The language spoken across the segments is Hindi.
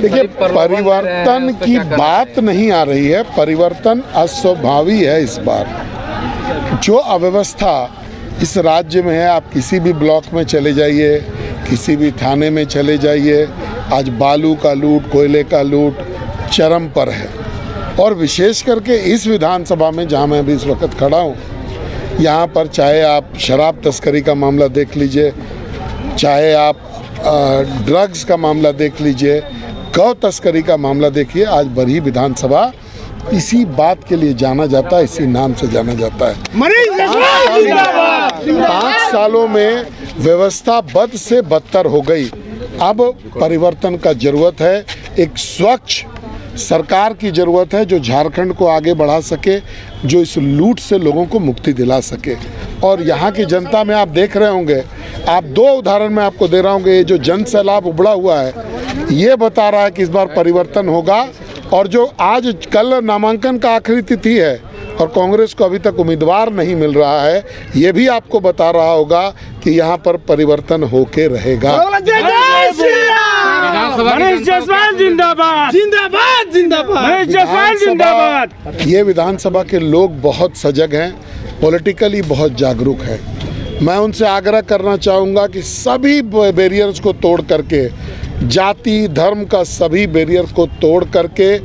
देखिए, परिवर्तन की बात नहीं आ रही है, परिवर्तन अस्वाभावी है इस बार। जो अव्यवस्था इस राज्य में है, आप किसी भी ब्लॉक में चले जाइए, किसी भी थाने में चले जाइए, आज बालू का लूट, कोयले का लूट चरम पर है। और विशेष करके इस विधानसभा में जहां मैं अभी इस वक्त खड़ा हूं, यहाँ पर चाहे आप शराब तस्करी का मामला देख लीजिए, चाहे आप ड्रग्स का मामला देख लीजिए, गौ तस्करी का मामला देखिए, आज बरही विधानसभा इसी बात के लिए जाना जाता है, इसी नाम से जाना जाता है। 5 सालों में व्यवस्था बद से बदतर हो गई। अब परिवर्तन का जरूरत है, एक स्वच्छ सरकार की जरूरत है जो झारखंड को आगे बढ़ा सके, जो इस लूट से लोगों को मुक्ति दिला सके। और यहाँ की जनता में आप देख रहे होंगे, आप 2 उदाहरण मैं आपको दे रहा हूँ, ये जो जन सैलाब उबड़ा हुआ है, ये बता रहा है कि इस बार परिवर्तन होगा। और जो आज कल नामांकन का आखिरी तिथि है और कांग्रेस को अभी तक उम्मीदवार नहीं मिल रहा है, ये भी आपको बता रहा होगा कि यहाँ पर परिवर्तन होके रहेगा। ये विधानसभा के लोग बहुत सजग हैं, पॉलिटिकली बहुत जागरूक हैं। मैं उनसे आग्रह करना चाहूँगा कि सभी बैरियर्स को तोड़ करके, जाति धर्म का सभी बैरियर को तोड़ करके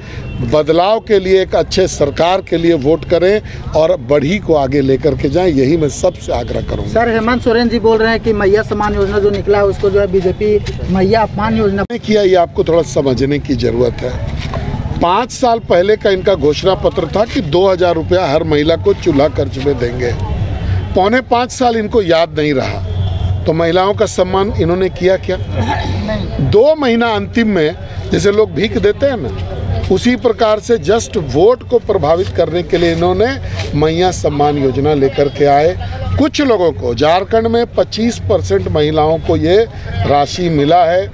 बदलाव के लिए, एक अच्छे सरकार के लिए वोट करें और बढ़ी को आगे लेकर के जाएं। यही मैं सबसे आग्रह करूंगा। सर, हेमंत सोरेन जी बोल रहे हैं कि मैया सम्मान योजना जो निकला है उसको जो है बीजेपी मैया अपमान योजना किया। ये आपको थोड़ा समझने की जरूरत है। 5 साल पहले का इनका घोषणा पत्र था कि 2000 रुपया हर महिला को चूल्हा खर्च में देंगे। 4.25 साल इनको याद नहीं रहा, तो महिलाओं का सम्मान इन्होंने किया क्या? 2 महीना अंतिम में जैसे लोग भीख देते हैं ना, उसी प्रकार से जस्ट वोट को प्रभावित करने के लिए इन्होंने मैया सम्मान योजना लेकर के आए। कुछ लोगों को, झारखंड में 25% महिलाओं को ये राशि मिला है।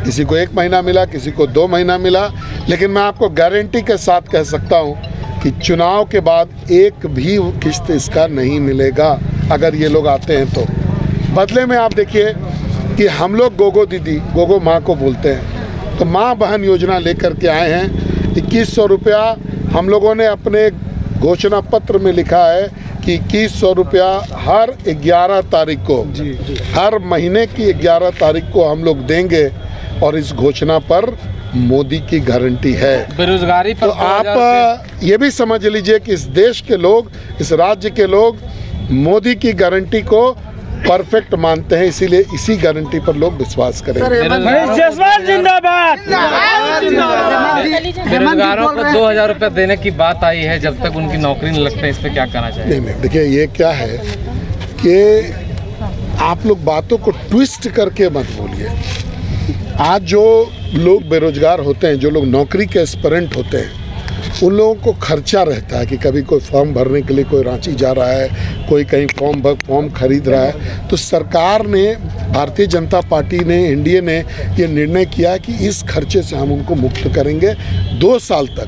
किसी को 1 महीना मिला, किसी को 2 महीना मिला, लेकिन मैं आपको गारंटी के साथ कह सकता हूँ कि चुनाव के बाद एक भी किस्त इसका नहीं मिलेगा अगर ये लोग आते हैं तो। बदले में आप देखिए कि हम लोग गोगो दीदी, गोगो माँ को बोलते हैं, तो माँ बहन योजना लेकर के आए हैं। 2100 रुपया हम लोगों ने अपने घोषणा पत्र में लिखा है कि 2100 रुपया हर 11 तारीख को, हर महीने की 11 तारीख को हम लोग देंगे। और इस घोषणा पर मोदी की गारंटी है। बेरोजगारी पर तो आप ये भी समझ लीजिए कि इस देश के लोग, इस राज्य के लोग मोदी की गारंटी को परफेक्ट मानते हैं, इसीलिए इसी गारंटी पर लोग विश्वास करेंगे। बेरोजगारों को 2000 रुपये देने की बात आई है, जब तक उनकी नौकरी नहीं लगता, इस पे क्या कहना चाहिए? नहीं, देखिए ये क्या है कि आप लोग बातों को ट्विस्ट करके मत बोलिए। आज जो लोग बेरोजगार होते हैं, जो लोग नौकरी के एस्पिरेंट होते हैं, उन लोगों को खर्चा रहता है कि कभी कोई फॉर्म भरने के लिए कोई रांची जा रहा है, कोई कहीं फॉर्म खरीद रहा है। तो सरकार ने, भारतीय जनता पार्टी ने, एनडीए ने ये निर्णय किया कि इस खर्चे से हम उनको मुक्त करेंगे। 2 साल तक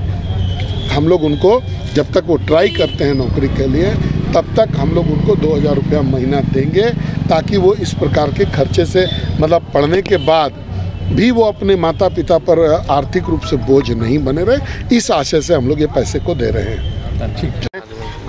हम लोग उनको, जब तक वो ट्राई करते हैं नौकरी के लिए, तब तक हम लोग उनको 2000 रुपया महीना देंगे, ताकि वो इस प्रकार के खर्चे से, मतलब पढ़ने के बाद भी वो अपने माता पिता पर आर्थिक रूप से बोझ नहीं बने रहे। इस आशय से हम लोग ये पैसे को दे रहे हैं। ठीक।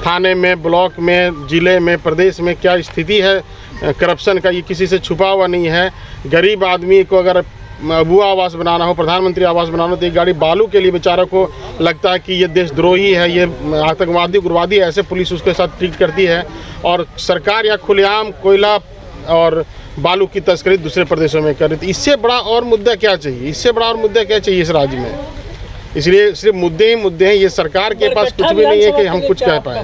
थाने में, ब्लॉक में, जिले में, प्रदेश में क्या स्थिति है करप्शन का, ये किसी से छुपा हुआ नहीं है। गरीब आदमी को अगर अबुआ आवास बनाना हो, प्रधानमंत्री आवास बनाना हो, तो एक गाड़ी बालू के लिए बेचारों को लगता है कि ये देशद्रोही है, ये आतंकवादी उग्रवादी है, ऐसे पुलिस उसके साथ ट्रीट करती है। और सरकार या खुलेआम कोयला और बालू की तस्करी दूसरे प्रदेशों में कर रही थी। इससे बड़ा और मुद्दा क्या चाहिए? इससे बड़ा और मुद्दा क्या चाहिए इस राज्य में? इसलिए सिर्फ मुद्दे ही मुद्दे हैं। ये सरकार के पास कुछ भी नहीं है कि हम कुछ कह पाए।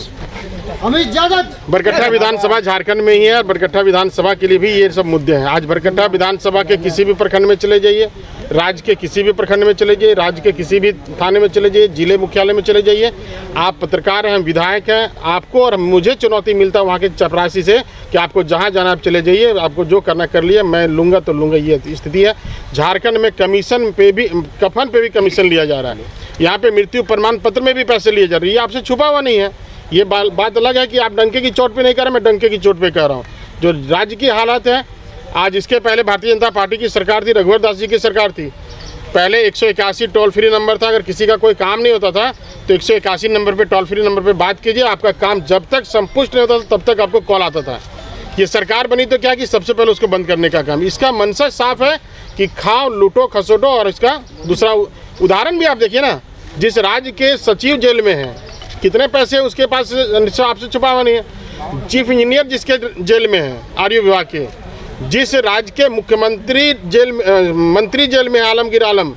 बरकट्ठा विधानसभा झारखंड में ही है, और बरकट्ठा विधानसभा के लिए भी ये सब मुद्दे हैं। आज बरकट्ठा विधानसभा के किसी भी प्रखंड में चले जाइए, राज्य के किसी भी प्रखंड में चले जाइए, राज्य के किसी भी थाने में चले जाइए, जिले मुख्यालय में चले जाइए, आप पत्रकार हैं, हम विधायक हैं, आपको और मुझे चुनौती मिलता है वहाँ के चपरासी से कि आपको जहाँ जाना आप चले जाइए, आपको जो करना कर लिया, मैं लूँगा तो लूँगा। ये स्थिति है। झारखंड में कमीशन पे भी, कफन पे भी कमीशन लिया जा रहा है। यहाँ पे मृत्यु प्रमाण पत्र में भी पैसे लिए जा रहे हैं। ये आपसे छुपा हुआ नहीं है। ये बात अलग है कि आप डंके की चोट पे नहीं कह रहे, मैं डंके की चोट पे कह रहा हूँ। जो राज्य की हालत है आज, इसके पहले भारतीय जनता पार्टी की सरकार थी, रघुवर दास जी की सरकार थी, पहले 181 टोल फ्री नंबर था, अगर किसी का कोई काम नहीं होता था तो 181 नंबर पे, टोल फ्री नंबर पे बात कीजिए, आपका काम जब तक संपुष्ट नहीं होता था तब तक आपको कॉल आता था। ये सरकार बनी तो क्या कि सबसे पहले उसको बंद करने का काम। इसका मंशा साफ है कि खाओ, लूटो, खसोटो। और इसका दूसरा उदाहरण भी आप देखिए ना, जिस राज्य के सचिव जेल में हैं, कितने पैसे उसके पास आपसे छुपा हुआ नहीं है। चीफ इंजीनियर जिसके जेल में है आरयू विभाग के, जिस राज्य के मुख्यमंत्री मंत्री जेल में आलमगीर आलम,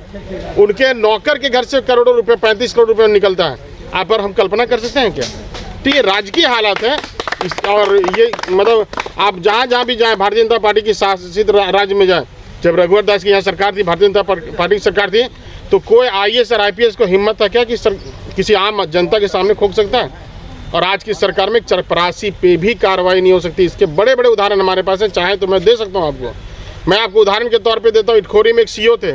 उनके नौकर के घर से करोड़ों रुपए, 35 करोड़ रुपए निकलता है। आप पर हम कल्पना कर सकते हैं क्या? तो ये राज्य की हालत है। और ये मतलब आप जहाँ भी जाएं, भारतीय जनता पार्टी की शासित राज्य में जाएं, जब रघुवर दास की यहाँ सरकार थी, भारतीय जनता पार्टी की सरकार थी, तो कोई IAS और IPS को हिम्मत था क्या कि किसी आम जनता के सामने खोक सकता है? और आज की सरकार में चपरासी पे भी कार्रवाई नहीं हो सकती। इसके बड़े बड़े उदाहरण हमारे पास हैं, चाहे तो मैं दे सकता हूं आपको। मैं आपको उदाहरण के तौर पे देता हूं। इटखोरी में एक CO थे,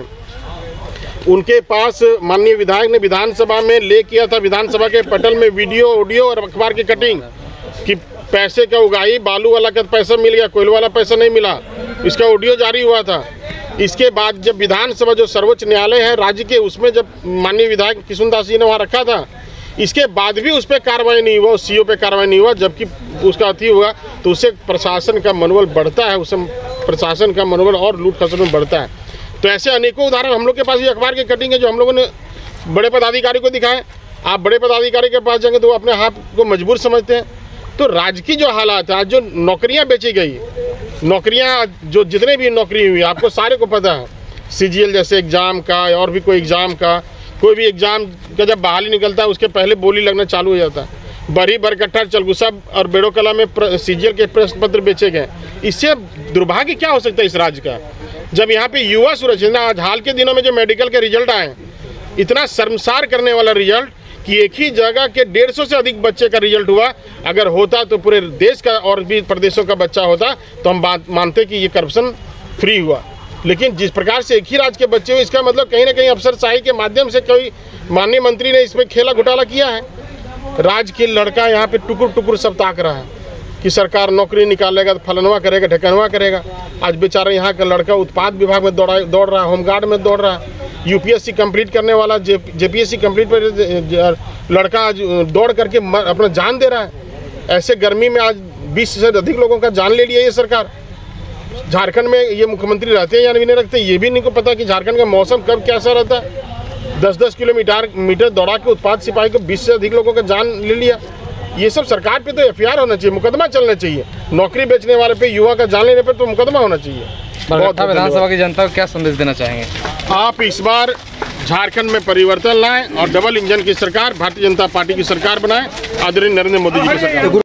उनके पास माननीय विधायक ने विधानसभा में ले किया था, विधानसभा के पटल में वीडियो, ऑडियो और अखबार की कटिंग कि पैसे का उगाही, बालू वाला का पैसा मिल गया, कोयले वाला पैसा नहीं मिला, इसका ऑडियो जारी हुआ था। इसके बाद जब विधानसभा जो सर्वोच्च न्यायालय है राज्य के, उसमें जब माननीय विधायक किशुनदास जी ने वहाँ रखा था, इसके बाद भी उस पर कार्रवाई नहीं हुआ, उस CO पे कार्रवाई नहीं हुआ, जबकि उसका अति हुआ तो उससे प्रशासन का मनोबल बढ़ता है, उससे प्रशासन का मनोबल और लूट खसोट में बढ़ता है। तो ऐसे अनेकों उदाहरण हम लोग के पास, ये अखबार की कटिंग है जो हम लोगों ने बड़े पदाधिकारी को दिखाए। आप बड़े पदाधिकारी के पास जाएंगे तो वो अपने हाथ को मजबूर समझते हैं। तो राज्य की जो हालात है, आज जो नौकरियाँ बेची गई, नौकरियाँ जो जितने भी नौकरी हुई आपको सारे को पता है, CGL जैसे एग्ज़ाम का और भी कोई एग्ज़ाम का, कोई भी एग्जाम का जब बहाली निकलता है उसके पहले बोली लगना चालू हो जाता है। बरी, बरकट्ठा, चलगुसा और बेड़ोकला में CGL के प्रश्न पत्र बेचे गए। इससे दुर्भाग्य क्या हो सकता है इस राज्य का, जब यहाँ पे युवा सुरक्षित। आज हाल के दिनों में जो मेडिकल के रिजल्ट आए, इतना शर्मसार करने वाला रिजल्ट कि एक ही जगह के 150 से अधिक बच्चे का रिजल्ट हुआ। अगर होता तो पूरे देश का और भी प्रदेशों का बच्चा होता तो हम बात मानते कि ये करप्शन फ्री हुआ। लेकिन जिस प्रकार से एक ही राज्य के बच्चे हुए, इसका मतलब कहीं ना कहीं अफसरशाही के माध्यम से कोई माननीय मंत्री ने इसमें खेला घोटाला किया है। राज्य के लड़का यहाँ पे टुकुर टुकुर सब ताक रहा है कि सरकार नौकरी निकालेगा तो फलनवा करेगा, ढकनवा करेगा। आज बेचारा यहाँ का लड़का उत्पाद विभाग में दौड़ रहा है, होमगार्ड में दौड़ रहा है, UPSC कंप्लीट करने वाला JPSC कंप्लीट पर लड़का आज दौड़ करके अपना जान दे रहा है। ऐसे गर्मी में आज 20 से अधिक लोगों का जान ले लिया ये सरकार। झारखंड में ये मुख्यमंत्री रहते हैं या नहीं रहते, ये भी नहीं को पता कि झारखंड का मौसम कब कैसा रहता है। 10-10 किलोमीटर दौड़ा के उत्पाद सिपाही को 20 से अधिक लोगों का जान ले लिया। ये सब सरकार पे तो FIR होना चाहिए, मुकदमा चलना चाहिए। नौकरी बेचने वाले पे, युवा का जान लेने पे तो मुकदमा होना चाहिए। बरकट्ठा विधानसभा की जनता को क्या संदेश देना चाहेंगे आप? इस बार झारखंड में परिवर्तन लाएं और डबल इंजन की सरकार, भारतीय जनता पार्टी की सरकार बनाएं, आदरणीय नरेंद्र मोदी जी की सरकार।